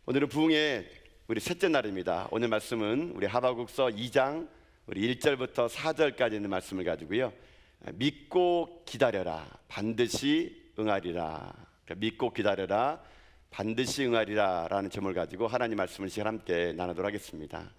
오늘은 부흥의 우리 셋째 날입니다. 오늘 말씀은 우리 하박국서 2장 우리 1절부터 4절까지 있는 말씀을 가지고요. 믿고 기다려라 반드시 응하리라. 믿고 기다려라 반드시 응하리라 라는 제목을 가지고 하나님 말씀을 시간 함께 나누도록 하겠습니다.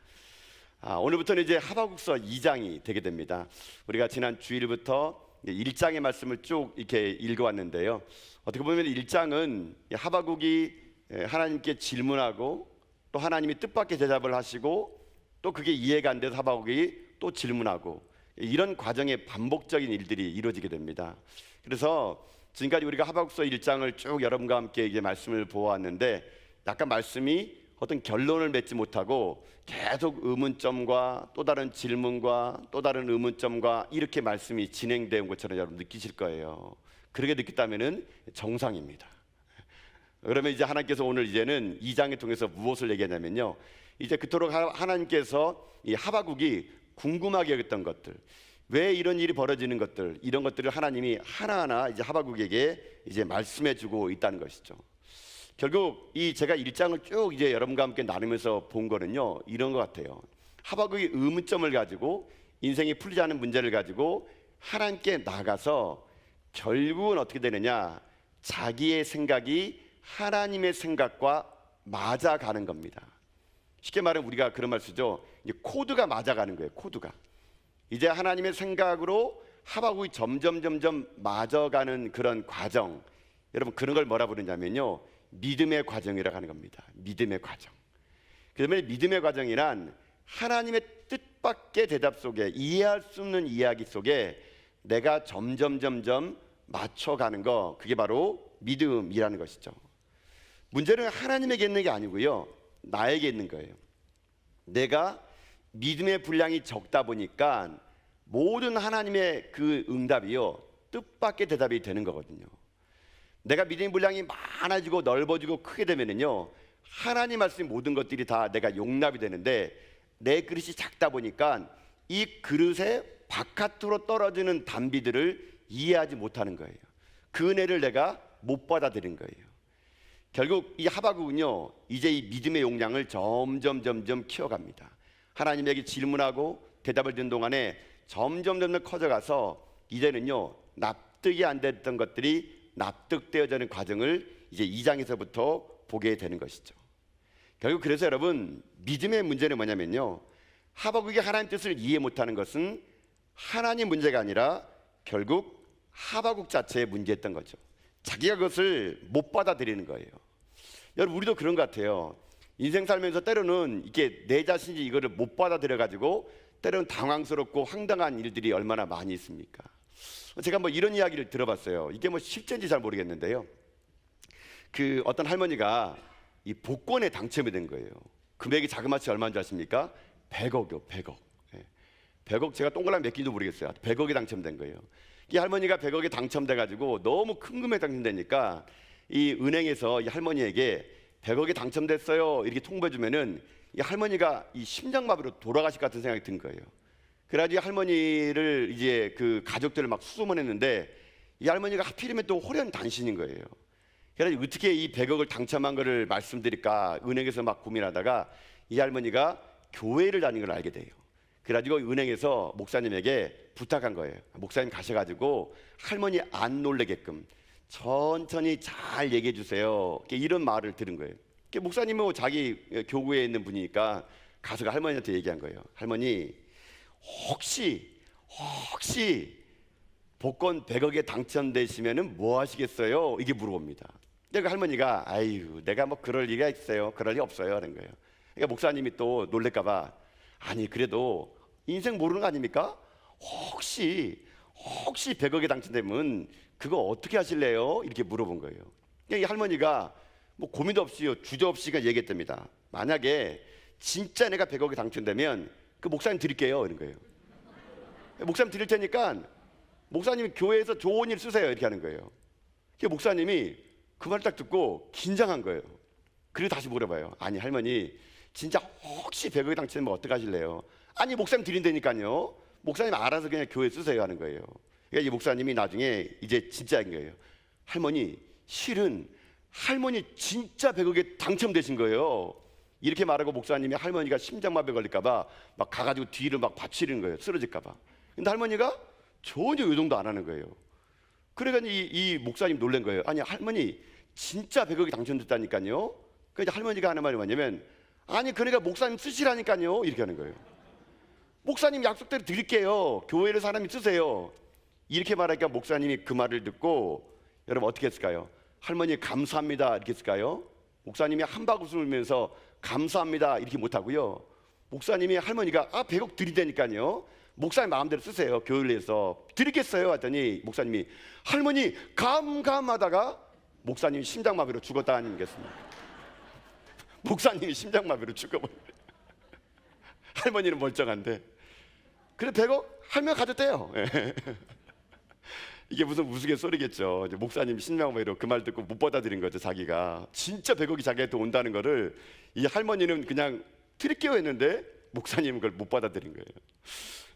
오늘부터는 이제 하박국서 2장이 되게 됩니다. 우리가 지난 주일부터 1장의 말씀을 쭉 이렇게 읽어왔는데요. 어떻게 보면 1장은 하박국이 하나님께 질문하고 또 하나님이 뜻밖의 대답을 하시고 또 그게 이해가 안 돼서 하박국이 또 질문하고 이런 과정의 반복적인 일들이 이루어지게 됩니다. 그래서 지금까지 우리가 하박국서 1장을 쭉 여러분과 함께 이제 말씀을 보았는데 약간 말씀이 어떤 결론을 맺지 못하고 계속 의문점과 또 다른 질문과 또 다른 의문점과 이렇게 말씀이 진행된 것처럼 여러분 느끼실 거예요. 그렇게 느꼈다면은 정상입니다. 그러면 이제 하나님께서 오늘 이제는 2장을 통해서 무엇을 얘기하냐면요, 이제 그토록 하나님께서 이 하박국이 궁금하게 여겼던 것들, 왜 이런 일이 벌어지는 것들, 이런 것들을 하나님이 하나하나 이제 하박국에게 이제 말씀해주고 있다는 것이죠. 결국 이 제가 1장을 쭉 이제 여러분과 함께 나누면서 본 거는요, 이런 것 같아요. 하박국이 의문점을 가지고 인생이 풀리지 않은 문제를 가지고 하나님께 나가서 결국은 어떻게 되느냐, 자기의 생각이 하나님의 생각과 맞아가는 겁니다. 쉽게 말하면 우리가 그런 말 쓰죠. 이제 코드가 맞아가는 거예요. 코드가 이제 하나님의 생각으로 하박국이 점점 맞아가는 그런 과정, 여러분 그런 걸 뭐라 부르냐면요, 믿음의 과정이라고 하는 겁니다. 믿음의 과정. 그다음에 믿음의 과정이란 하나님의 뜻밖의 대답 속에, 이해할 수 없는 이야기 속에 내가 점점 맞춰가는 거, 그게 바로 믿음이라는 것이죠. 문제는 하나님에게 있는 게 아니고요, 나에게 있는 거예요. 내가 믿음의 분량이 적다 보니까 모든 하나님의 그 응답이요, 뜻밖의 대답이 되는 거거든요. 내가 믿음의 분량이 많아지고 넓어지고 크게 되면은요, 하나님 말씀의 모든 것들이 다 내가 용납이 되는데, 내 그릇이 작다 보니까 이 그릇에 바깥으로 떨어지는 단비들을 이해하지 못하는 거예요. 그 은혜를 내가 못 받아들인 거예요. 결국 이 하박국은요, 이제 이 믿음의 용량을 점점 키워갑니다. 하나님에게 질문하고 대답을 듣는 동안에 점점 커져가서 이제는요, 납득이 안 됐던 것들이 납득되어지는 과정을 이제 2장에서부터 보게 되는 것이죠. 결국 그래서 여러분, 믿음의 문제는 뭐냐면요, 하박국이 하나님 뜻을 이해 못하는 것은 하나님 문제가 아니라 결국 하박국 자체의 문제였던 거죠. 자기가 그것을 못 받아들이는 거예요. 여러분, 우리도 그런 것 같아요. 인생 살면서 때로는 이게 내 자신이 이거를 못 받아들여 가지고 때로는 당황스럽고 황당한 일들이 얼마나 많이 있습니까? 제가 뭐 이런 이야기를 들어봤어요. 이게 뭐 실제인지 잘 모르겠는데요, 그 어떤 할머니가 이 복권에 당첨이 된 거예요. 금액이 자그마치 얼마인 줄 아십니까? 100억이요. 100억. 100억, 제가 동그라미 몇 개인지도 모르겠어요. 100억이 당첨된 거예요. 이 할머니가 100억에 당첨돼 가지고 너무 큰 금액 당첨되니까 이 은행에서 이 할머니에게 100억이 당첨됐어요 이렇게 통보해 주면은 이 할머니가 이 심장마비로 돌아가실 것 같은 생각이 든 거예요. 그래가지고 할머니를 이제 그 가족들을 막 수소문했는데, 이 할머니가 하필이면 또 호련단신인 거예요. 그래서 어떻게 이 100억을 당첨한 거를 말씀드릴까 은행에서 막 고민하다가 이 할머니가 교회를 다니는 걸 알게 돼요. 그래가지고 은행에서 목사님에게 부탁한 거예요. 목사님 가셔가지고 할머니 안 놀래게끔 천천히 잘 얘기해 주세요, 이런 말을 들은 거예요. 목사님은 자기 교구에 있는 분이니까 가서 할머니한테 얘기한 거예요. 할머니, 혹시 복권 100억에 당첨되시면은 뭐 하시겠어요? 이게 물어봅니다. 그러니까 할머니가 아유, 내가 뭐 그럴 리가 있어요? 그럴 리 없어요 하는 거예요. 그러니까 목사님이 또 놀랄까봐, 아니 그래도 인생 모르는 거 아닙니까? 혹시 100억에 당첨되면 그거 어떻게 하실래요? 이렇게 물어본 거예요. 그러니까 이 할머니가 뭐 고민도 없이요, 주저없이 얘기했답니다. 만약에 진짜 내가 100억에 당첨되면 그 목사님 드릴게요 이런 거예요. 목사님 드릴 테니까 목사님이 교회에서 좋은 일 쓰세요 이렇게 하는 거예요. 그러니까 목사님이 그 말 딱 듣고 긴장한 거예요. 그리고 다시 물어봐요. 아니 할머니, 진짜 혹시 100억에 당첨되면 어떻게 하실래요? 아니 목사님 드린다니까요. 목사님 알아서 그냥 교회 쓰세요 하는 거예요. 그러니까 이 목사님이 나중에 이제 진짜인 거예요. 할머니, 실은 할머니 진짜 100억에 당첨되신 거예요. 이렇게 말하고 목사님이 할머니가 심장마비 걸릴까봐 막 가가지고 뒤를 막 받치는 거예요. 쓰러질까봐. 근데 할머니가 전혀 요동도 안 하는 거예요. 그러니까 이 목사님 놀란 거예요. 아니 할머니 진짜 100억이 당첨됐다니까요. 그러니까 할머니가 하는 말이 뭐냐면, 아니 그러니까 목사님 쓰시라니까요, 이렇게 하는 거예요. 목사님 약속대로 드릴게요. 교회를 사람이 쓰세요. 이렇게 말하니까 목사님이 그 말을 듣고 여러분 어떻게 했을까요? 할머니 감사합니다 이렇게 했을까요? 목사님이 한바구음 울면서 감사합니다 이렇게 못하고요, 목사님이 할머니가 100억 드리다니까요, 목사님 마음대로 쓰세요, 교회를 위해서 드리겠어요 했더니 목사님이 할머니 감하다가 목사님이 심장마비로 죽었다 아니겠습니까? 목사님이 심장마비로 죽어버려요. 할머니는 멀쩡한데. 그래 100억 할머니가 가졌대요. 이게 무슨 우스갯소리겠죠. 이제 목사님 심장마비로 그 말 듣고 못 받아들인 거죠. 자기가 진짜 100억이 자기한테 온다는 거를 이 할머니는 그냥 드릴게요 했는데 목사님은 그걸 못 받아들인 거예요.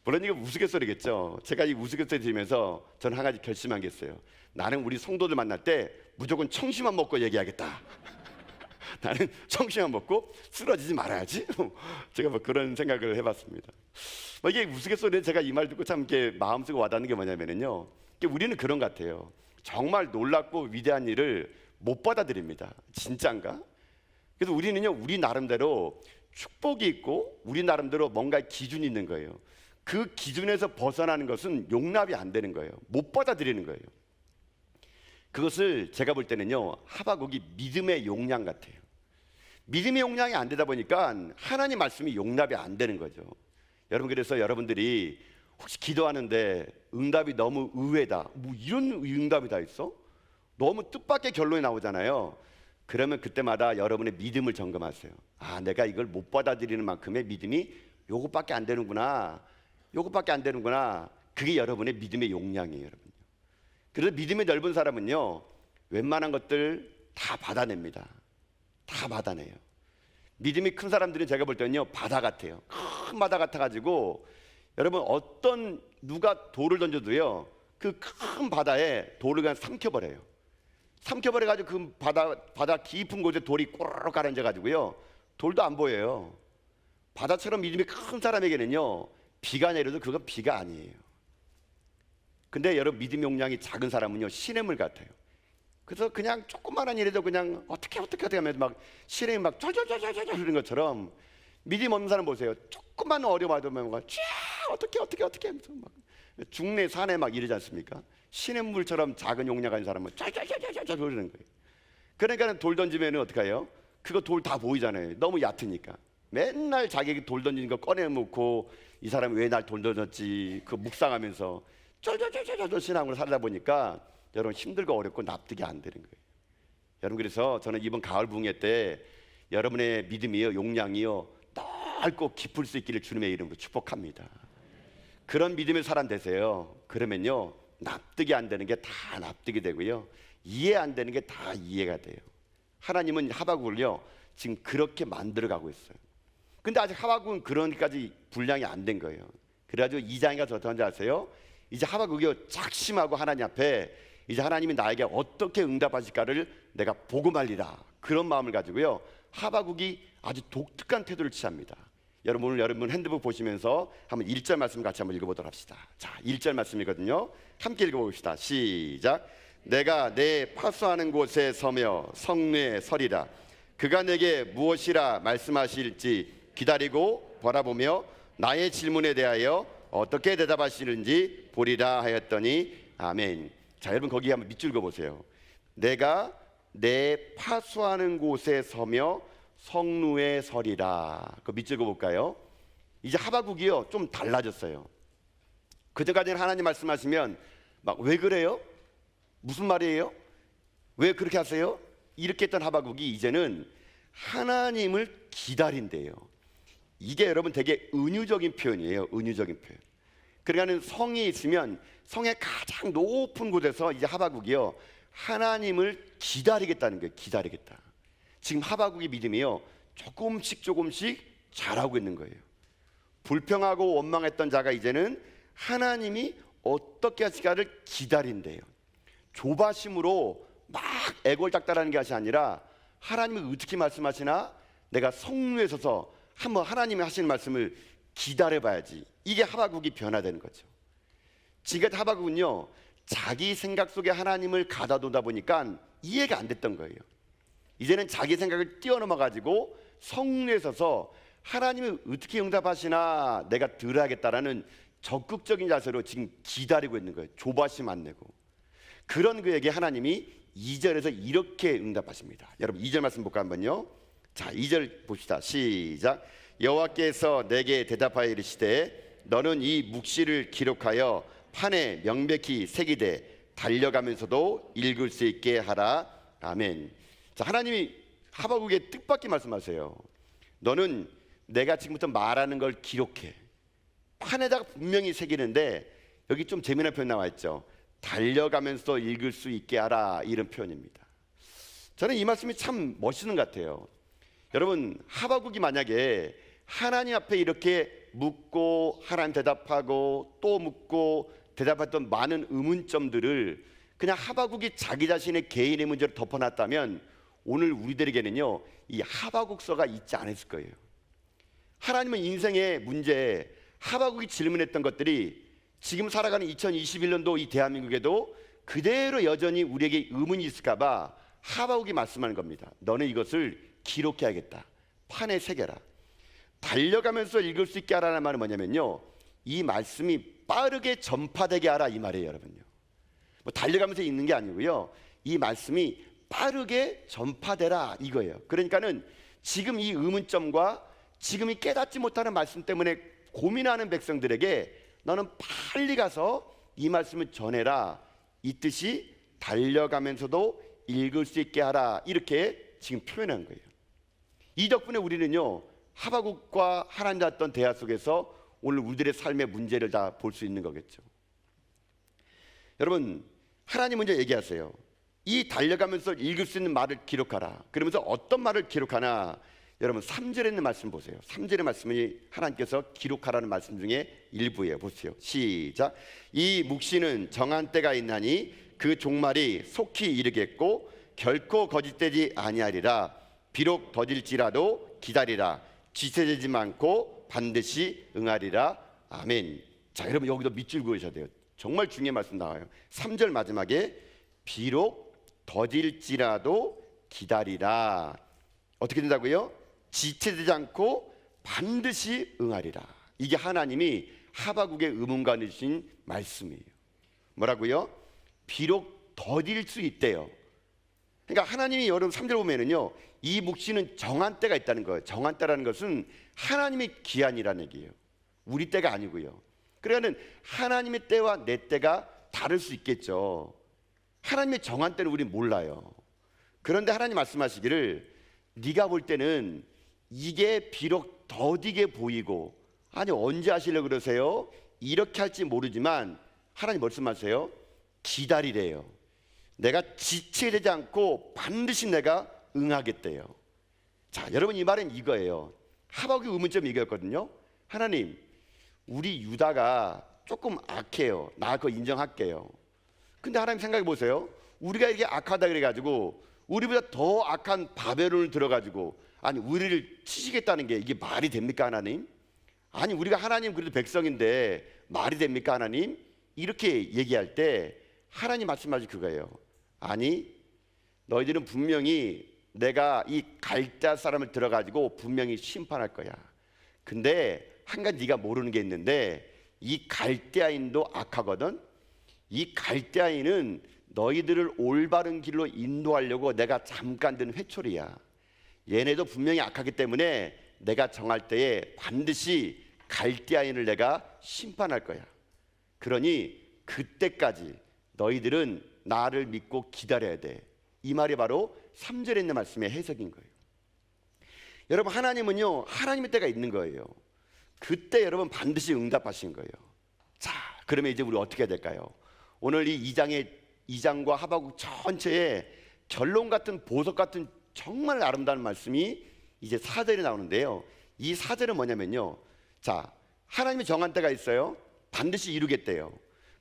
물론 이거 우스갯소리겠죠. 제가 이 우스갯소리 들으면서 저는 한 가지 결심한 게 있어요. 나는 우리 성도들 만날 때 무조건 청심만 먹고 얘기하겠다. 나는 청심만 먹고 쓰러지지 말아야지. 제가 뭐 그런 생각을 해봤습니다. 이게 우스갯소리는 제가 이 말 듣고 참 이렇게 마음속에 와닿는 게 뭐냐면요, 우리는 그런 것 같아요. 정말 놀랍고 위대한 일을 못 받아들입니다. 진짜인가? 그래서 우리는요, 우리 나름대로 축복이 있고 우리 나름대로 뭔가 기준이 있는 거예요. 그 기준에서 벗어나는 것은 용납이 안 되는 거예요. 못 받아들이는 거예요. 그것을 제가 볼 때는요, 하박국이 믿음의 용량 같아요. 믿음의 용량이 안 되다 보니까 하나님 말씀이 용납이 안 되는 거죠. 여러분, 그래서 여러분들이 혹시 기도하는데 응답이 너무 의외다, 뭐 이런 응답이 다 있어? 너무 뜻밖의 결론이 나오잖아요. 그러면 그때마다 여러분의 믿음을 점검하세요. 아, 내가 이걸 못 받아들이는 만큼의 믿음이 요것밖에 안 되는구나, 요것밖에 안 되는구나. 그게 여러분의 믿음의 용량이에요, 여러분요. 그래서 믿음이 넓은 사람은요, 웬만한 것들 다 받아냅니다. 다 받아내요. 믿음이 큰 사람들은 제가 볼 때는요, 바다 같아요. 큰 바다 같아가지고 여러분, 어떤 누가 돌을 던져도요, 그 큰 바다에 돌을 그냥 삼켜버려요. 삼켜버려가지고 그 바다 깊은 곳에 돌이 꼬르륵 가라앉아가지고요, 돌도 안 보여요. 바다처럼 믿음이 큰 사람에게는요, 비가 내려도 그건 비가 아니에요. 근데 여러분, 믿음 용량이 작은 사람은요, 시냇물 같아요. 그래서 그냥 조그만한 일에도 그냥 어떻게 하면 막 시름이 막 쫄쫄쫄쫄 흐르는 것처럼, 믿음 없는 사람 보세요. 조그만 어려움 받으면 막 어떻게 하면서 막 중내 산에 막 이러지 않습니까? 시냇물처럼 작은 용량 가진 사람은 쫄쫄쫄쫄 흐르는 거예요. 그러니까 돌 던지면 어떡해요? 그거 돌 다 보이잖아요. 너무 얕으니까. 맨날 자기에게 돌 던지는 거 꺼내놓고 이 사람이 왜 날 돌 던졌지, 그 묵상하면서 쫄쫄쫄쫄 신앙으로 살다 보니까 여러분, 힘들고 어렵고 납득이 안 되는 거예요. 여러분, 그래서 저는 이번 가을 부흥회 때 여러분의 믿음이요, 용량이요, 넓고 깊을 수 있기를 주님의 이름으로 축복합니다. 그런 믿음의 사람 되세요. 그러면요, 납득이 안 되는 게 다 납득이 되고요, 이해 안 되는 게 다 이해가 돼요. 하나님은 하박국을요, 지금 그렇게 만들어가고 있어요. 근데 아직 하박국은 그런까지 분량이 안 된 거예요. 그래가지고 2장에 가서 어떻게 하는지 아세요? 이제 하박국이 작심하고 하나님 앞에 이제 하나님이 나에게 어떻게 응답하실까를 내가 보고 말리라, 그런 마음을 가지고요, 하박국이 아주 독특한 태도를 취합니다. 여러분, 오늘 여러분 핸드북 보시면서 한번 1절 말씀 같이 한번 읽어보도록 합시다. 자, 1절 말씀이거든요. 함께 읽어봅시다. 시작. 내가 내 파수하는 곳에 서며 성내에 서리라. 그가 내게 무엇이라 말씀하실지 기다리고 바라보며 나의 질문에 대하여 어떻게 대답하시는지 보리라 하였더니 아멘. 자, 여러분 거기 한번 밑줄 그어보세요. 내가 내 파수하는 곳에 서며 성루에 서리라. 그 밑줄 그어볼까요? 이제 하박국이요, 좀 달라졌어요. 그전까지는 하나님 말씀하시면 막 왜 그래요? 무슨 말이에요? 왜 그렇게 하세요? 이렇게 했던 하박국이 이제는 하나님을 기다린대요. 이게 여러분 되게 은유적인 표현이에요. 은유적인 표현. 그러니까는 성이 있으면 성의 가장 높은 곳에서 이제 하박국이요, 하나님을 기다리겠다는 거예요. 기다리겠다. 지금 하박국의 믿음이요, 조금씩 자라고 있는 거예요. 불평하고 원망했던 자가 이제는 하나님이 어떻게 하실까를 기다린대요. 조바심으로 막 애골 닦다라는 것이 아니라 하나님이 어떻게 말씀하시나 내가 성루에 서서 한번 하나님이 하시는 말씀을 기다려봐야지. 이게 하박국이 변화되는 거죠. 지금 하박국은요, 자기 생각 속에 하나님을 가다놓다 보니까 이해가 안 됐던 거예요. 이제는 자기 생각을 뛰어넘어 가지고 성루에 서서 하나님이 어떻게 응답하시나 내가 들어야겠다라는 적극적인 자세로 지금 기다리고 있는 거예요. 조바심 안 내고. 그런 그에게 하나님이 2절에서 이렇게 응답하십니다. 여러분 2절 말씀 볼까 한번요. 자, 2절 봅시다. 시작. 여호와께서 내게 대답하여 이르시되 너는 이 묵시를 기록하여 판에 명백히 새기되 달려가면서도 읽을 수 있게 하라. 아멘. 자, 하나님이 하박국에 뜻밖의 말씀하세요. 너는 내가 지금부터 말하는 걸 기록해. 판에다가 분명히 새기는데 여기 좀 재미난 표현 나와 있죠. 달려가면서 읽을 수 있게 하라, 이런 표현입니다. 저는 이 말씀이 참 멋있는 것 같아요. 여러분, 하박국이 만약에 하나님 앞에 이렇게 묻고 하나님 대답하고 또 묻고 대답했던 많은 의문점들을 그냥 하박국이 자기 자신의 개인의 문제로 덮어놨다면 오늘 우리들에게는요, 이 하박국서가 있지 않았을 거예요. 하나님은 인생의 문제, 하박국이 질문했던 것들이 지금 살아가는 2021년도 이 대한민국에도 그대로 여전히 우리에게 의문이 있을까 봐 하박국이 말씀하는 겁니다. 너는 이것을 기록해야겠다. 판에 새겨라. 달려가면서 읽을 수 있게 하라는 말은 뭐냐면요, 이 말씀이 빠르게 전파되게 하라, 이 말이에요. 여러분요, 뭐 달려가면서 읽는 게 아니고요, 이 말씀이 빠르게 전파되라, 이거예요. 그러니까는 지금 이 의문점과 지금 이 깨닫지 못하는 말씀 때문에 고민하는 백성들에게 너는 빨리 가서 이 말씀을 전해라, 이 뜻이 달려가면서도 읽을 수 있게 하라, 이렇게 지금 표현한 거예요. 이 덕분에 우리는요, 하박국과 하나님 닿았던 대화 속에서 오늘 우리들의 삶의 문제를 다 볼 수 있는 거겠죠. 여러분, 하나님 먼저 얘기하세요. 이 달려가면서 읽을 수 있는 말을 기록하라. 그러면서 어떤 말을 기록하나, 여러분 3절에 있는 말씀 보세요. 3절의 말씀이 하나님께서 기록하라는 말씀 중에 일부예요. 보세요. 시작. 이 묵시는 정한 때가 있나니 그 종말이 속히 이르겠고 결코 거짓되지 아니하리라. 비록 더딜지라도 기다리라. 지체되지 않고 반드시 응하리라. 아멘. 자, 여러분 여기도 밑줄 그으셔야 돼요. 정말 중요한 말씀 나와요. 3절 마지막에 비록 더딜지라도 기다리라. 어떻게 된다고요? 지체되지 않고 반드시 응하리라. 이게 하나님이 하박국의 의문과 내신 말씀이에요. 뭐라고요? 비록 더딜 수 있대요. 그러니까 하나님이 여러분 3절 보면은요, 이 묵시는 정한 때가 있다는 거예요. 정한 때라는 것은 하나님의 기한이라는 얘기예요. 우리 때가 아니고요. 그러니까 하나님의 때와 내 때가 다를 수 있겠죠. 하나님의 정한 때는 우리는 몰라요. 그런데 하나님 말씀하시기를 네가 볼 때는 이게 비록 더디게 보이고, 아니 언제 하시려고 그러세요? 이렇게 할지 모르지만 하나님 말씀하세요. 기다리래요. 내가 지체되지 않고 반드시 내가 응하겠대요. 자, 여러분 이 말은 이거예요. 하박국의 의문점이 이거였거든요. 하나님, 우리 유다가 조금 악해요. 나 그거 인정할게요. 근데 하나님 생각해 보세요. 우리가 이렇게 악하다 그래가지고 우리보다 더 악한 바벨론을 들어가지고 아니 우리를 치시겠다는 게 이게 말이 됩니까, 하나님? 아니 우리가 하나님 그래도 백성인데 말이 됩니까, 하나님? 이렇게 얘기할 때 하나님 말씀하시 그거예요. 아니, 너희들은 분명히 내가 이 갈대아 사람을 들어가지고 분명히 심판할 거야. 근데 한 가지 네가 모르는 게 있는데 이 갈대아인도 악하거든. 이 갈대아인은 너희들을 올바른 길로 인도하려고 내가 잠깐 든 회초리야. 얘네도 분명히 악하기 때문에 내가 정할 때에 반드시 갈대아인을 내가 심판할 거야. 그러니 그때까지 너희들은 나를 믿고 기다려야 돼. 이 말이 바로 3절에 있는 말씀의 해석인 거예요. 여러분, 하나님은요, 하나님의 때가 있는 거예요. 그때 여러분 반드시 응답하신 거예요. 자, 그러면 이제 우리 어떻게 해야 될까요? 오늘 이 2장과 하박국 전체에 결론 같은 보석 같은 정말 아름다운 말씀이 이제 4절에 나오는데요. 이 4절은 뭐냐면요, 자, 하나님이 정한 때가 있어요. 반드시 이루겠대요.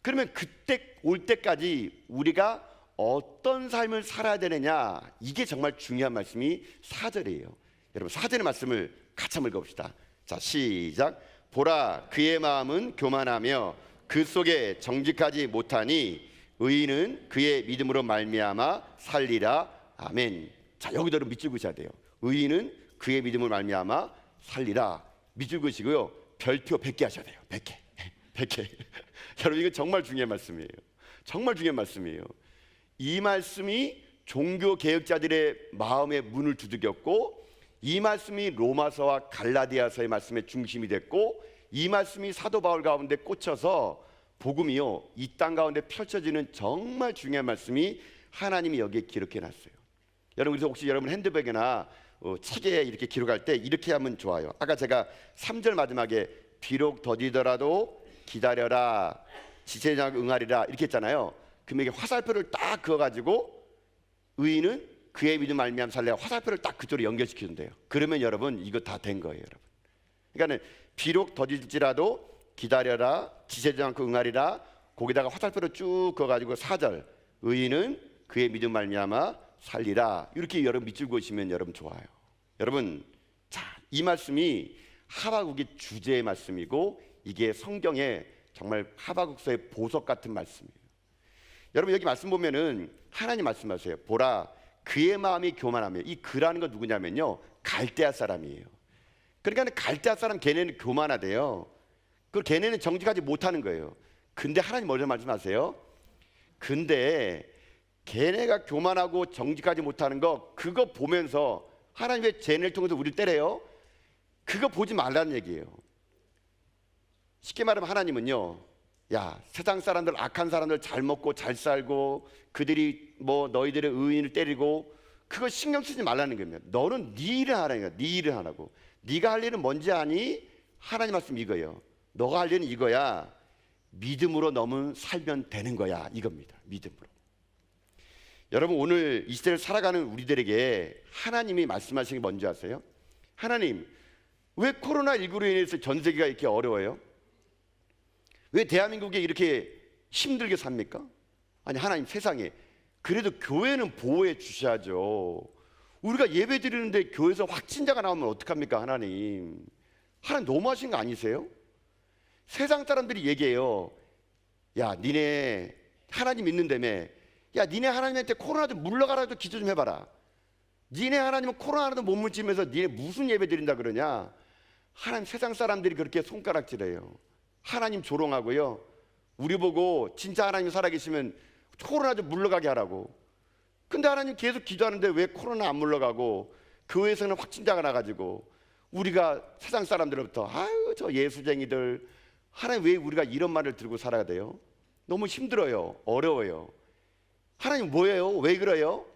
그러면 그때 올 때까지 우리가 어떤 삶을 살아야 되느냐, 이게 정말 중요한 말씀이 4절이에요. 여러분 4절의 말씀을 같이 한번 읽어봅시다. 자, 시작. 보라, 그의 마음은 교만하며 그 속에 정직하지 못하니 의인은 그의 믿음으로 말미암아 살리라. 아멘. 자, 여기도 밑줄 그으셔야 돼요. 의인은 그의 믿음으로 말미암아 살리라. 밑줄 그으시고요, 별표 100개 하셔야 돼요. 100개 100개. 여러분 이거 정말 중요한 말씀이에요. 정말 중요한 말씀이에요. 이 말씀이 종교 개혁자들의 마음의 문을 두들겼고, 이 말씀이 로마서와 갈라디아서의 말씀의 중심이 됐고, 이 말씀이 사도 바울 가운데 꽂혀서 복음이요 이 땅 가운데 펼쳐지는 정말 중요한 말씀이 하나님이 여기에 기록해 놨어요. 여러분, 그래서 혹시 여러분 핸드백이나 책에 이렇게 기록할 때 이렇게 하면 좋아요. 아까 제가 3절 마지막에 비록 더디더라도 기다려라, 지체장 응하리라 이렇게 했잖아요. 그러면 이게 화살표를 딱 그어가지고 의인은 그의 믿음 말미암아 살리라, 화살표를 딱 그쪽으로 연결시켜준대요. 그러면 여러분 이거 다 된 거예요, 여러분. 그러니까는 비록 더딜지라도 기다려라, 지체되지 않고 응하리라, 거기다가 화살표를 쭉 그어가지고 4절 의인은 그의 믿음 말미암아 살리라, 이렇게 여러분 밑줄 그으시면 여러분 좋아요. 여러분, 자, 이 말씀이 하바국의 주제의 말씀이고, 이게 성경의 정말 하바국서의 보석 같은 말씀이에요. 여러분 여기 말씀 보면은 하나님 말씀하세요. 보라, 그의 마음이 교만하며, 이 그라는 건 누구냐면요 갈대아 사람이에요. 그러니까 갈대아 사람 걔네는 교만하대요. 그 걔네는 정직하지 못하는 거예요. 근데 하나님 뭐라고 말씀하세요? 근데 걔네가 교만하고 정직하지 못하는 거, 그거 보면서 하나님 왜 쟤네를 통해서 우리를 때려요? 그거 보지 말라는 얘기예요. 쉽게 말하면 하나님은요, 야, 세상 사람들, 악한 사람들 잘 먹고 잘 살고 그들이 뭐 너희들의 의인을 때리고 그거 신경 쓰지 말라는 겁니다. 너는 네 일을 하라는 거야. 네 일을 하라고. 네가 할 일은 뭔지 아니? 하나님 말씀 이거예요. 너가 할 일은 이거야. 믿음으로 너무 살면 되는 거야, 이겁니다. 믿음으로. 여러분, 오늘 이 시대를 살아가는 우리들에게 하나님이 말씀하시는 게 뭔지 아세요? 하나님, 왜 코로나19로 인해서 전 세계가 이렇게 어려워요? 왜 대한민국에 이렇게 힘들게 삽니까? 아니, 하나님, 세상에 그래도 교회는 보호해 주셔야죠. 우리가 예배 드리는데 교회에서 확진자가 나오면 어떡합니까? 하나님, 하나님 너무하신 거 아니세요? 세상 사람들이 얘기해요. 야, 니네 하나님 믿는다며. 야, 니네 하나님한테 코로나 좀 물러가라도 기도 좀 해봐라. 니네 하나님은 코로나라도 못 물지면서 니네 무슨 예배 드린다 그러냐? 하나님, 세상 사람들이 그렇게 손가락질해요. 하나님 조롱하고요. 우리 보고 진짜 하나님 살아계시면 코로나 좀 물러가게 하라고. 근데 하나님 계속 기도하는데 왜 코로나 안 물러가고 교회에서는 확진자가 나가지고 우리가 세상 사람들로부터 아유 저 예수쟁이들, 하나님 왜 우리가 이런 말을 들고 살아야 돼요? 너무 힘들어요. 어려워요. 하나님 뭐예요? 왜 그래요?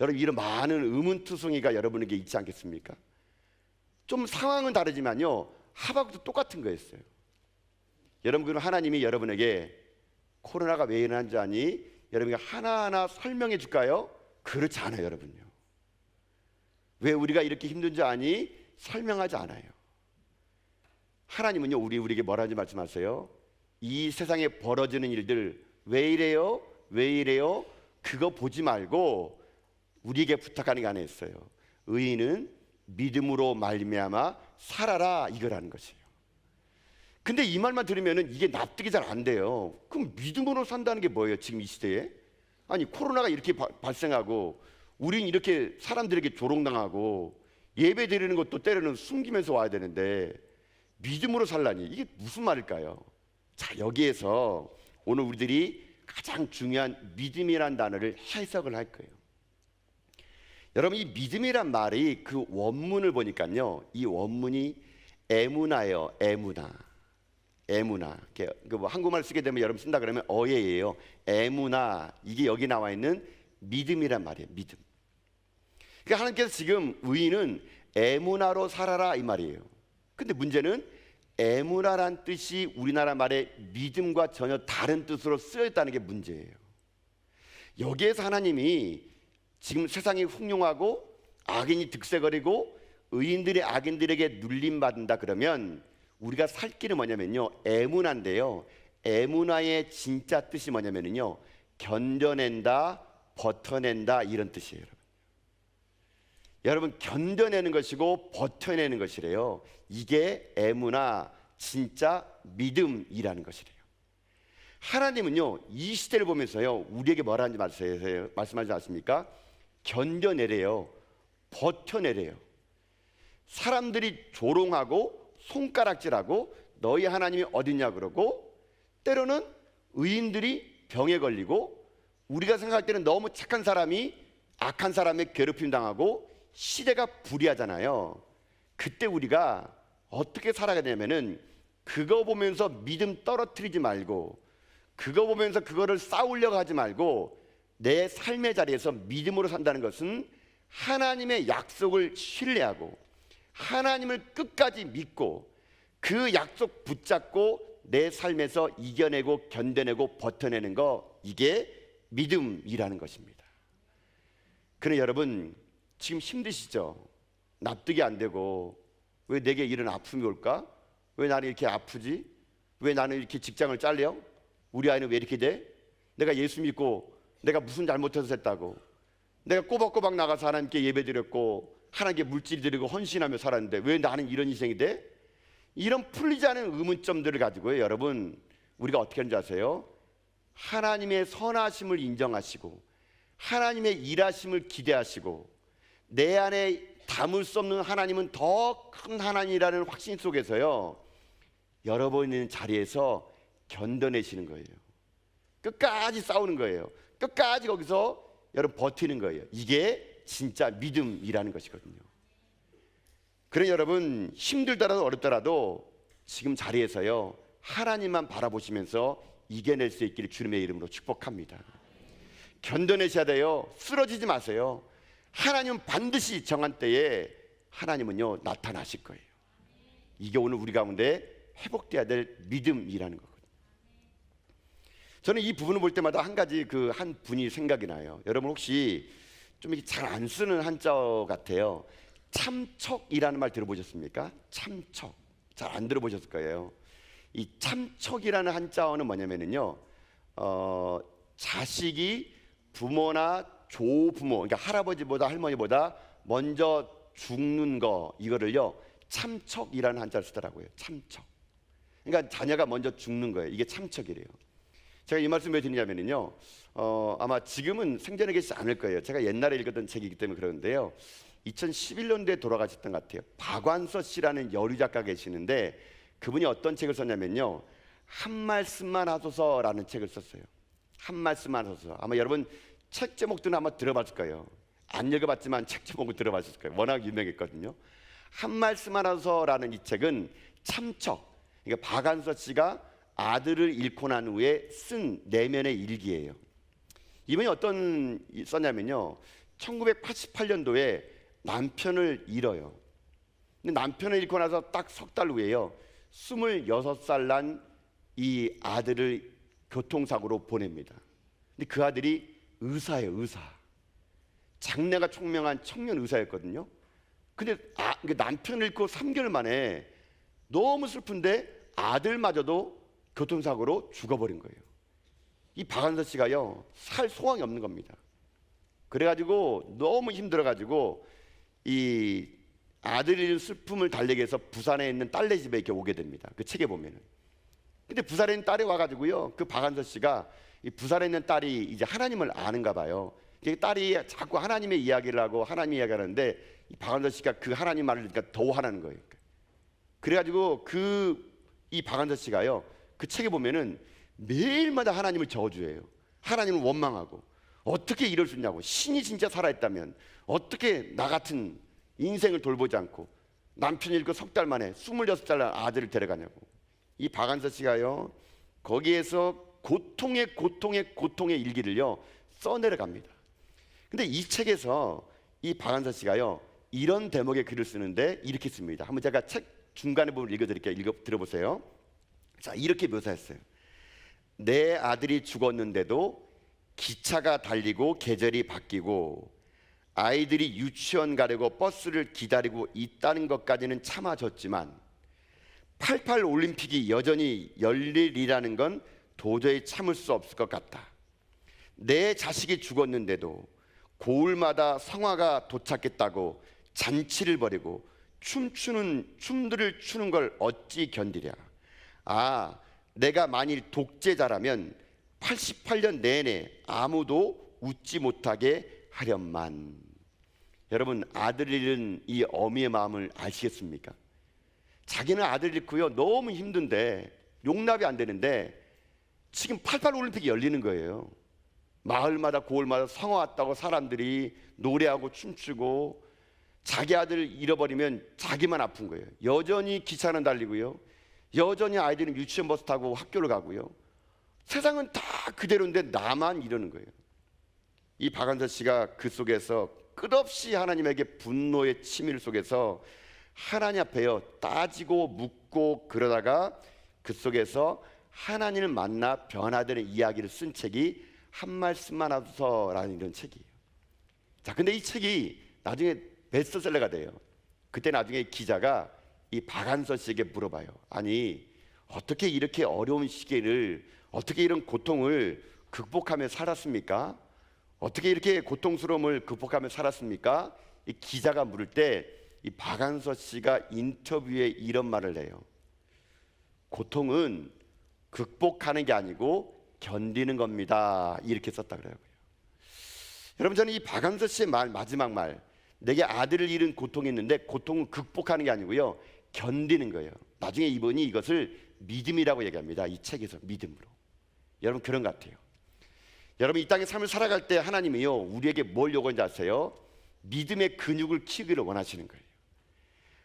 여러분, 이런 많은 의문투성이가 여러분에게 있지 않겠습니까? 좀 상황은 다르지만요 하박국도 똑같은 거였어요. 여러분, 그럼 하나님이 여러분에게 코로나가 왜 일어난지 아니? 여러분이 하나하나 설명해 줄까요? 그렇지 않아요, 여러분요. 왜 우리가 이렇게 힘든지 아니? 설명하지 않아요. 하나님은요, 우리에게 뭐라는지 말씀하세요. 이 세상에 벌어지는 일들 왜 이래요? 왜 이래요? 그거 보지 말고 우리에게 부탁하는 게 하나 있어요. 의인은 믿음으로 말미암아 살아라, 이거라는 것이에요. 근데 이 말만 들으면 이게 납득이 잘 안 돼요. 그럼 믿음으로 산다는 게 뭐예요, 지금 이 시대에? 아니, 코로나가 이렇게 발생하고 우린 이렇게 사람들에게 조롱당하고 예배 드리는 것도 때로는 숨기면서 와야 되는데 믿음으로 살라니, 이게 무슨 말일까요? 자, 여기에서 오늘 우리들이 가장 중요한 믿음이란 단어를 해석을 할 거예요. 여러분, 이 믿음이란 말이 그 원문을 보니까요, 이 원문이 에무나예요. 에무나. 뭐 한국말 쓰게 되면 여러분 쓴다 그러면 어예예요. 에무나, 이게 여기 나와 있는 믿음이란 말이에요. 믿음. 그러니까 하나님께서 지금 의인은 에무나로 살아라, 이 말이에요. 근데 문제는 에무나란 뜻이 우리나라 말의 믿음과 전혀 다른 뜻으로 쓰여있다는 게 문제예요. 여기에서 하나님이 지금 세상이 흉흉하고 악인이 득세거리고 의인들이 악인들에게 눌림받는다 그러면 우리가 살 길은 뭐냐면요, 에무나인데요, 에무나의 진짜 뜻이 뭐냐면요, 견뎌낸다, 버텨낸다 이런 뜻이에요. 여러분 견뎌내는 것이고 버텨내는 것이래요. 이게 에무나 진짜 믿음이라는 것이래요. 하나님은요 이 시대를 보면서요 우리에게 뭐라 하는지 말씀하지 않습니까? 견뎌내래요. 버텨내래요. 사람들이 조롱하고 손가락질하고 너희 하나님이 어디냐 그러고, 때로는 의인들이 병에 걸리고 우리가 생각할 때는 너무 착한 사람이 악한 사람의 괴롭힘 당하고 시대가 불의하잖아요. 그때 우리가 어떻게 살아가야 되냐면은 그거 보면서 믿음 떨어뜨리지 말고, 그거 보면서 그거를 싸우려고 하지 말고, 내 삶의 자리에서 믿음으로 산다는 것은 하나님의 약속을 신뢰하고 하나님을 끝까지 믿고 그 약속 붙잡고 내 삶에서 이겨내고 견뎌내고 버텨내는 거, 이게 믿음이라는 것입니다. 그러나 여러분 지금 힘드시죠? 납득이 안 되고, 왜 내게 이런 아픔이 올까? 왜 나는 이렇게 아프지? 왜 나는 이렇게 직장을 잘려? 우리 아이는 왜 이렇게 돼? 내가 예수 믿고 내가 무슨 잘못해서 했다고? 내가 꼬박꼬박 나가서 하나님께 예배드렸고 하나님께 물질 드리고 헌신하며 살았는데 왜 나는 이런 인생이 돼? 이런 풀리지 않은 의문점들을 가지고요, 여러분 우리가 어떻게 하는지 아세요? 하나님의 선하심을 인정하시고 하나님의 일하심을 기대하시고 내 안에 담을 수 없는 하나님은 더 큰 하나님이라는 확신 속에서요 여러분 있는 자리에서 견뎌내시는 거예요. 끝까지 싸우는 거예요. 끝까지 거기서 여러분 버티는 거예요. 이게 진짜 믿음이라는 것이거든요. 그러니 여러분 힘들더라도 어렵더라도 지금 자리에서요 하나님만 바라보시면서 이겨낼 수 있기를 주님의 이름으로 축복합니다. 견뎌내셔야 돼요. 쓰러지지 마세요. 하나님은 반드시 정한 때에 하나님은요 나타나실 거예요. 이게 오늘 우리 가운데 회복돼야 될 믿음이라는 거거든요. 저는 이 부분을 볼 때마다 한 가지 한 분이 생각이 나요. 여러분 혹시 좀 잘 안 쓰는 한자어 같아요. 참척이라는 말 들어보셨습니까? 참척. 잘 안 들어보셨을 거예요. 이 참척이라는 한자어는 뭐냐면요, 자식이 부모나 조부모, 그러니까 할아버지보다 할머니보다 먼저 죽는 거, 이거를요 참척이라는 한자를 쓰더라고요. 참척. 그러니까 자녀가 먼저 죽는 거예요. 이게 참척이래요. 제가 이 말씀 왜 드리냐면요, 아마 지금은 생전에 계시지 않을 거예요. 제가 옛날에 읽었던 책이기 때문에 그러는데요, 2011년도에 돌아가셨던 것 같아요. 박완서 씨라는 여류 작가 계시는데 그분이 어떤 책을 썼냐면요, 한 말씀만 하소서라는 책을 썼어요. 한 말씀만 하소서. 아마 여러분 책 제목들은 아마 들어봤을 거예요. 안 읽어봤지만 책 제목을 들어봤을 거예요. 워낙 유명했거든요. 한 말씀만 하소서라는 이 책은 참척, 그러니까 박완서 씨가 아들을 잃고 난 후에 쓴 내면의 일기예요. 이분이 어떤 썼냐면요, 1988년도에 남편을 잃어요. 근데 남편을 잃고 나서 딱 석 달 후에요 26살 난 이 아들을 교통사고로 보냅니다. 근데 그 아들이 의사예요. 의사. 장래가 총명한 청년 의사였거든요. 근데 남편을 잃고 3개월 만에 너무 슬픈데 아들마저도 교통사고로 죽어버린 거예요. 이 박완서 씨가요 살 소망이 없는 겁니다. 그래가지고 너무 힘들어가지고 이 아들 잃은 슬픔을 달래기 위해서 부산에 있는 딸네 집에 이렇게 오게 됩니다. 그 책에 보면은. 근데 부산에 있는 딸이 와가지고요, 그 박완서 씨가 이 부산에 있는 딸이 이제 하나님을 아는가 봐요. 딸이 자꾸 하나님의 이야기를 하고 하나님 이야기를 하는데 이 박완서 씨가 그 하나님 말을 들으니까 더 화나는 거예요. 그래가지고 이 박완서 씨가요 그 책에 보면은 매일마다 하나님을 저주해요. 하나님을 원망하고 어떻게 이럴 수 있냐고, 신이 진짜 살아있다면 어떻게 나 같은 인생을 돌보지 않고 남편이 잃고 석 달 만에 26살 난 아들을 데려가냐고. 이 박완서 씨가요 거기에서 고통의 일기를요 써내려갑니다. 근데 이 책에서 이 박완서 씨가요 이런 대목의 글을 쓰는데 이렇게 씁니다. 한번 제가 책 중간에 부분 읽어드릴게요. 들어보세요. 자, 이렇게 묘사했어요. 내 아들이 죽었는데도 기차가 달리고 계절이 바뀌고 아이들이 유치원 가려고 버스를 기다리고 있다는 것까지는 참아줬지만 88 올림픽이 여전히 열리리라는 건 도저히 참을 수 없을 것 같다. 내 자식이 죽었는데도 고을마다 성화가 도착했다고 잔치를 벌이고 춤들을 추는 걸 어찌 견디랴. 아, 내가 만일 독재자라면 88년 내내 아무도 웃지 못하게 하련만. 여러분, 아들을 잃은 이 어미의 마음을 아시겠습니까? 자기는 아들 잃고요, 너무 힘든데 용납이 안 되는데 지금 88 올림픽이 열리는 거예요. 마을마다 고을마다 성화 왔다고 사람들이 노래하고 춤추고, 자기 아들을 잃어버리면 자기만 아픈 거예요. 여전히 기차는 달리고요, 여전히 아이들은 유치원 버스 타고 학교를 가고요, 세상은 다 그대로인데 나만 이러는 거예요. 이 박한서 씨가 그 속에서 끝없이 하나님에게 분노의 치밀 속에서 하나님 앞에요 따지고 묻고 그러다가 그 속에서 하나님을 만나 변화되는 이야기를 쓴 책이 한 말씀만 하소서라는 이런 책이에요. 자, 근데 이 책이 나중에 베스트셀러가 돼요. 그때 나중에 기자가 이 박한서 씨에게 물어봐요. 아니, 어떻게 이렇게 어려운 시기를, 어떻게 이런 고통을 극복하며 살았습니까? 어떻게 이렇게 고통스러움을 극복하며 살았습니까? 이 기자가 물을 때 이 박한서 씨가 인터뷰에 이런 말을 해요. 고통은 극복하는 게 아니고 견디는 겁니다. 이렇게 썼다 그래요. 여러분, 저는 이 박한서 씨의 마지막 말, 내게 아들을 잃은 고통이 있는데 고통은 극복하는 게 아니고요, 견디는 거예요. 나중에 이분이 이것을 믿음이라고 얘기합니다. 이 책에서 믿음으로. 여러분, 그런 것 같아요. 여러분, 이 땅의 삶을 살아갈 때 하나님이요 우리에게 뭘 요구하는지 아세요? 믿음의 근육을 키우기를 원하시는 거예요.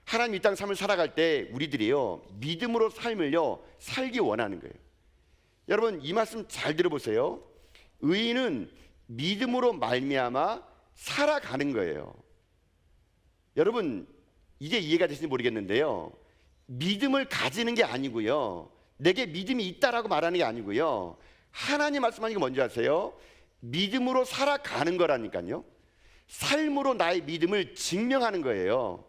하나님 이 땅 삶을 살아갈 때 우리들이요 믿음으로 삶을요 살기 원하는 거예요. 여러분, 이 말씀 잘 들어보세요. 의인은 믿음으로 말미암아 살아가는 거예요. 여러분, 이게 이해가 되시는지 모르겠는데요, 믿음을 가지는 게 아니고요, 내게 믿음이 있다라고 말하는 게 아니고요, 하나님 말씀하는 게 뭔지 아세요? 믿음으로 살아가는 거라니까요. 삶으로 나의 믿음을 증명하는 거예요.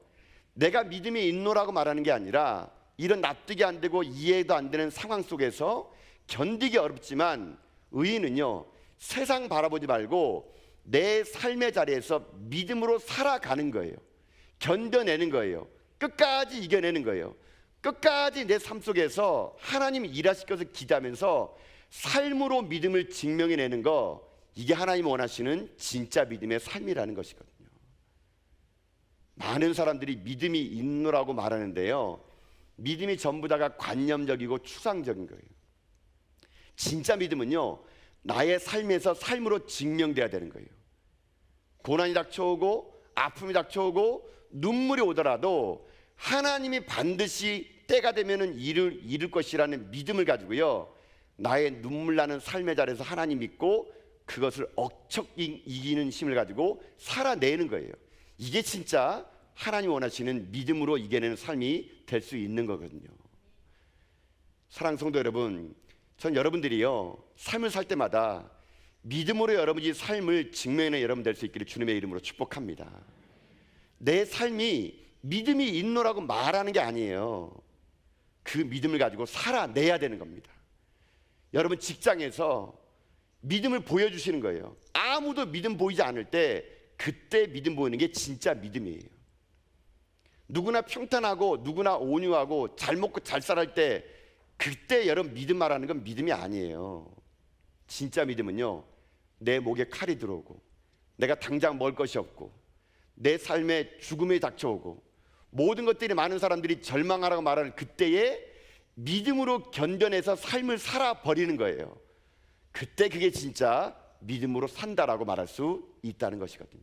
내가 믿음이 있노라고 말하는 게 아니라 이런 납득이 안 되고 이해도 안 되는 상황 속에서 견디기 어렵지만 의인은요 세상 바라보지 말고 내 삶의 자리에서 믿음으로 살아가는 거예요. 견뎌내는 거예요. 끝까지 이겨내는 거예요. 끝까지 내 삶 속에서 하나님이 일하실 것을 기대하면서 삶으로 믿음을 증명해내는 거, 이게 하나님이 원하시는 진짜 믿음의 삶이라는 것이거든요. 많은 사람들이 믿음이 있노라고 말하는데요, 믿음이 전부 다가 관념적이고 추상적인 거예요. 진짜 믿음은요 나의 삶에서 삶으로 증명돼야 되는 거예요. 고난이 닥쳐오고 아픔이 닥쳐오고 눈물이 오더라도 하나님이 반드시 때가 되면은 이룰 것이라는 믿음을 가지고요 나의 눈물 나는 삶의 자리에서 하나님 믿고 그것을 억척 이기는 힘을 가지고 살아내는 거예요. 이게 진짜 하나님 원하시는 믿음으로 이겨내는 삶이 될 수 있는 거거든요. 사랑하는 성도 여러분, 전 여러분들이요 삶을 살 때마다 믿음으로 여러분이 삶을 증명해내는 여러분 될 수 있기를 주님의 이름으로 축복합니다. 내 삶이 믿음이 있노라고 말하는 게 아니에요. 그 믿음을 가지고 살아내야 되는 겁니다. 여러분, 직장에서 믿음을 보여주시는 거예요. 아무도 믿음 보이지 않을 때 그때 믿음 보이는 게 진짜 믿음이에요. 누구나 평탄하고 누구나 온유하고 잘 먹고 잘 살할 때 그때 여러분 믿음 말하는 건 믿음이 아니에요. 진짜 믿음은요 내 목에 칼이 들어오고 내가 당장 먹을 것이 없고 내 삶에 죽음이 닥쳐오고 모든 것들이 많은 사람들이 절망하라고 말하는 그때에 믿음으로 견뎌내서 삶을 살아버리는 거예요. 그때 그게 진짜 믿음으로 산다라고 말할 수 있다는 것이거든요.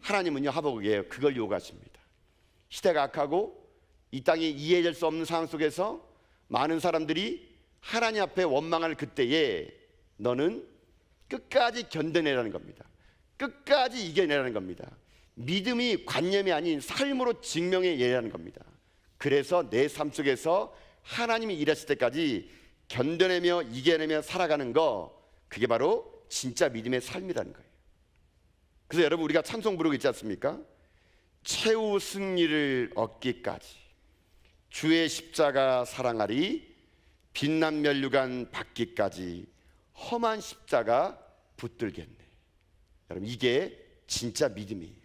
하나님은요 하박국에 그걸 요구하십니다. 시대가 악하고 이 땅이 이해될 수 없는 상황 속에서 많은 사람들이 하나님 앞에 원망할 그때에 너는 끝까지 견뎌내라는 겁니다. 끝까지 이겨내라는 겁니다. 믿음이 관념이 아닌 삶으로 증명해내라는 겁니다. 그래서 내 삶 속에서 하나님이 일하실 때까지 견뎌내며 이겨내며 살아가는 거, 그게 바로 진짜 믿음의 삶이라는 거예요. 그래서 여러분, 우리가 찬송 부르고 있지 않습니까? 최후 승리를 얻기까지 주의 십자가 사랑하리, 빛난 면류관 받기까지 험한 십자가 붙들겠네. 여러분, 이게 진짜 믿음이에요.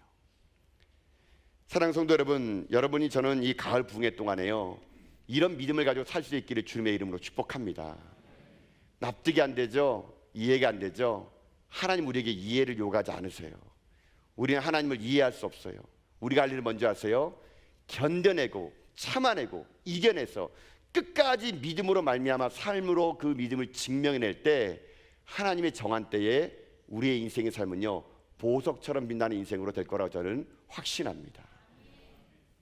사랑하는 성도 여러분, 여러분이 저는 이 가을 부흥회 동안에요, 이런 믿음을 가지고 살 수 있기를 주님의 이름으로 축복합니다. 납득이 안 되죠? 이해가 안 되죠? 하나님 우리에게 이해를 요구하지 않으세요. 우리는 하나님을 이해할 수 없어요. 우리가 할 일을 먼저 하세요. 견뎌내고 참아내고 이겨내서 끝까지 믿음으로 말미암아 삶으로 그 믿음을 증명해낼 때 하나님의 정한 때에 우리의 인생의 삶은요, 보석처럼 빛나는 인생으로 될 거라고 저는 확신합니다.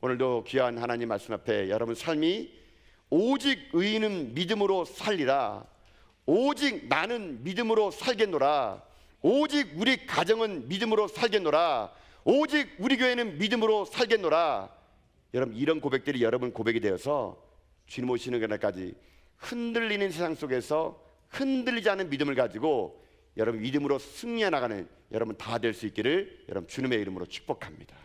오늘도 귀한 하나님 말씀 앞에 여러분 삶이 오직 의인은 믿음으로 살리라, 오직 나는 믿음으로 살겠노라, 오직 우리 가정은 믿음으로 살겠노라, 오직 우리 교회는 믿음으로 살겠노라. 여러분, 이런 고백들이 여러분 고백이 되어서 주님 오시는 그날까지 흔들리는 세상 속에서 흔들리지 않은 믿음을 가지고 여러분 믿음으로 승리해 나가는 여러분 다 될 수 있기를 여러분 주님의 이름으로 축복합니다.